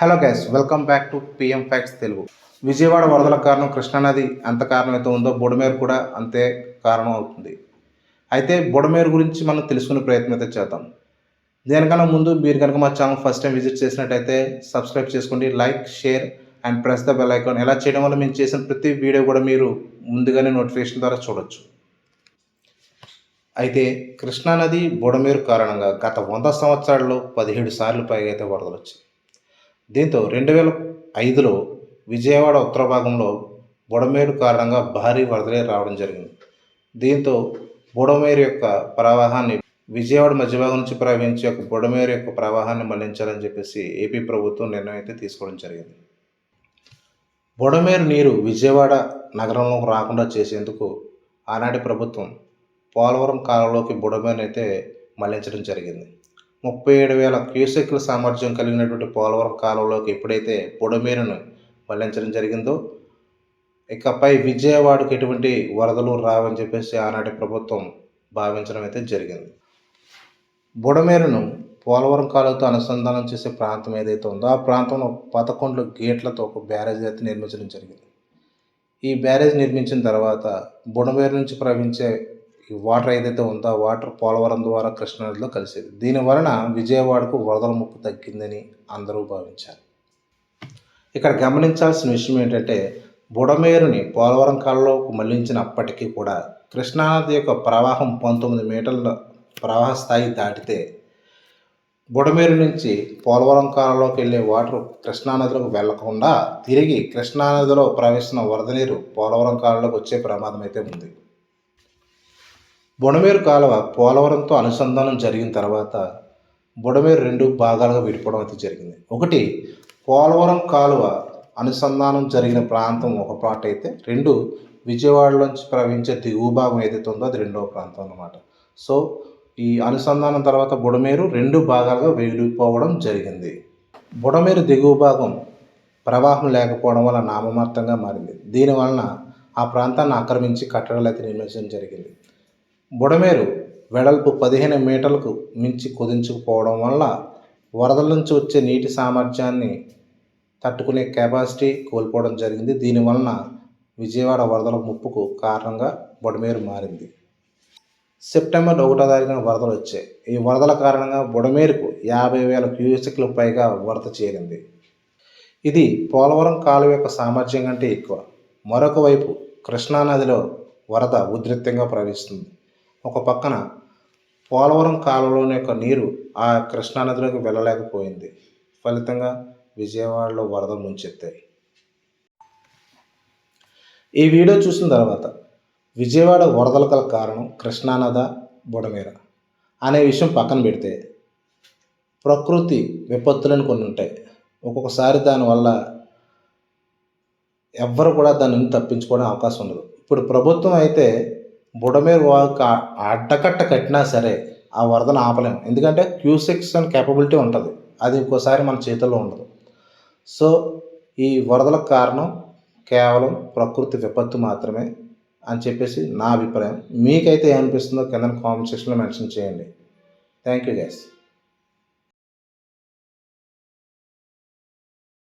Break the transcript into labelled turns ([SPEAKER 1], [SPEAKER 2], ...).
[SPEAKER 1] Hello guys, welcome back to PM facts Telugu. Vijayawada వరదలకు కారణం కృష్ణానది ఎంత కారణమైతే ఉందో బుడమేరు కూడా అంతే కారణం అవుతుంది. అయితే బుడమేరు గురించి మనం తెలుసుకునే ప్రయత్నం అయితే చేద్దాం. దేనికన్నా ముందు మీరు కనుక మా ఛానల్ ఫస్ట్ టైం విజిట్ చేసినట్టయితే సబ్స్క్రైబ్ చేసుకోండి, like, share and press the bell icon. ఇలా చేయడం వల్ల మేము చేసిన ప్రతి వీడియో కూడా మీరు ముందుగానే నోటిఫికేషన్ ద్వారా చూడొచ్చు. అయితే కృష్ణానది బుడమేరు కారణంగా గత 100 సంవత్సరాల్లో 17 సార్లు పైగా అయితే వరదలు వచ్చాయి. దీంతో 2005లో విజయవాడ ఉత్తర భాగంలో బుడమేరు కారణంగా భారీ వరదలే రావడం జరిగింది. దీంతో బుడమేరు యొక్క ప్రవాహాన్ని విజయవాడ మధ్య భాగం నుంచి ప్రవహించే యొక్క బుడమేరు యొక్క ప్రవాహాన్ని మళ్లించాలని చెప్పేసి ఏపీ ప్రభుత్వం నిర్ణయం అయితే తీసుకోవడం జరిగింది. బుడమేరు నీరు విజయవాడ నగరంలోకి రాకుండా చేసేందుకు ఆనాటి ప్రభుత్వం పోలవరం కాలంలోకి బుడమేరుని అయితే మళ్లించడం జరిగింది. 37,000 క్యూసెక్ల సామర్థ్యం కలిగినటువంటి పోలవరం కాలంలోకి ఎప్పుడైతే బుడమేరును మళ్లించడం జరిగిందో ఇకపై విజయవాడకు ఎటువంటి వరదలు రావని చెప్పేసి ఆనాటి ప్రభుత్వం భావించడం అయితే జరిగింది. బుడమేరును పోలవరం కాలువతో అనుసంధానం చేసే ప్రాంతం ఏదైతే ఉందో ఆ ప్రాంతంలో 11 గేట్లతో ఒక బ్యారేజ్ అయితే నిర్మించడం జరిగింది. ఈ బ్యారేజ్ నిర్మించిన తర్వాత బుడమేరు నుంచి ప్రవహించే ఈ వాటర్ ఏదైతే ఉందో ఆ వాటర్ పోలవరం ద్వారా కృష్ణానదిలో కలిసేది. దీని వలన విజయవాడకు వరదల ముప్పు తగ్గిందని అందరూ భావించారు. ఇక్కడ గమనించాల్సిన విషయం ఏంటంటే బుడమేరుని పోలవరం కాలంలోకి మళ్లించినప్పటికీ కూడా కృష్ణానది యొక్క ప్రవాహం 19 మీటర్ల ప్రవాహ స్థాయి దాటితే బుడమేరు నుంచి పోలవరం కాలంలోకి వెళ్ళే వాటర్ కృష్ణానదిలోకి వెళ్లకుండా తిరిగి కృష్ణానదిలో ప్రవహిస్తున్న వరద నీరు పోలవరం కాలంలోకి వచ్చే ప్రమాదం అయితే ఉంది. బుడమేరు కాలువ పోలవరంతో అనుసంధానం జరిగిన తర్వాత బుడమేరు 2 భాగాలుగా విడిపోవడం అయితే జరిగింది. ఒకటి పోలవరం కాలువ అనుసంధానం జరిగిన ప్రాంతం ఒక పార్ట్ అయితే, 2 విజయవాడలోంచి ప్రవహించే దిగువ భాగం ఏదైతే ఉందో అది రెండవ ప్రాంతం అన్నమాట. సో ఈ అనుసంధానం తర్వాత బుడమేరు 2 భాగాలుగా విడిపోవడం జరిగింది. బుడమేరు దిగువ భాగం ప్రవాహం లేకపోవడం వల్ల నామమాత్రంగా మారింది. దీనివలన ఆ ప్రాంతాన్ని ఆక్రమించి కట్టడాలు అయితే నిర్మించడం జరిగింది. బుడమేరు వెడల్పు 15 మీటర్లకు మించి కుదించుకుపోవడం వల్ల వరదల నుంచి వచ్చే నీటి సామర్థ్యాన్ని తట్టుకునే కెపాసిటీ కోల్పోవడం జరిగింది. దీనివలన విజయవాడ వరదల ముప్పుకు కారణంగా బుడమేరు మారింది. సెప్టెంబర్ 1వ తారీఖున వరదలు వచ్చాయి. ఈ వరదల కారణంగా బుడమేరుకు 50,000 క్యూసెక్లకు పైగా వరద చేరింది. ఇది పోలవరం కాలువ యొక్క సామర్థ్యం కంటే ఎక్కువ. మరొక వైపు కృష్ణానదిలో వరద ఉధృతంగా ప్రవహిస్తుంది. ఒక పక్కన పోలవరం కాలువలోని యొక్క నీరు ఆ కృష్ణానదిలోకి వెళ్ళలేకపోయింది. ఫలితంగా విజయవాడలో వరదలు ముంచెత్తాయి. ఈ వీడియో చూసిన తర్వాత విజయవాడ వరదల గల కారణం కృష్ణానద బుడమేర అనే విషయం పక్కన పెడితే ప్రకృతి విపత్తులను కొన్ని ఉంటాయి. ఒక్కొక్కసారి దానివల్ల ఎవ్వరు కూడా దాన్ని తప్పించుకోవడం అవకాశం ఉండదు. ఇప్పుడు ప్రభుత్వం అయితే బుడమేరు వాగుకు అడ్డకట్ట కట్టినా సరే ఆ వరదను ఆపలేము. ఎందుకంటే క్యూసెక్స్ అని కేపబిలిటీ ఉంటుంది, అది ఇంకోసారి మన చేతుల్లో ఉండదు. సో ఈ వరదలకు కారణం కేవలం ప్రకృతి విపత్తు మాత్రమే అని చెప్పేసి నా అభిప్రాయం. మీకైతే ఏమనిపిస్తుందో కింద కామెంట్ సెక్షన్లో మెన్షన్ చేయండి. Thank you guys.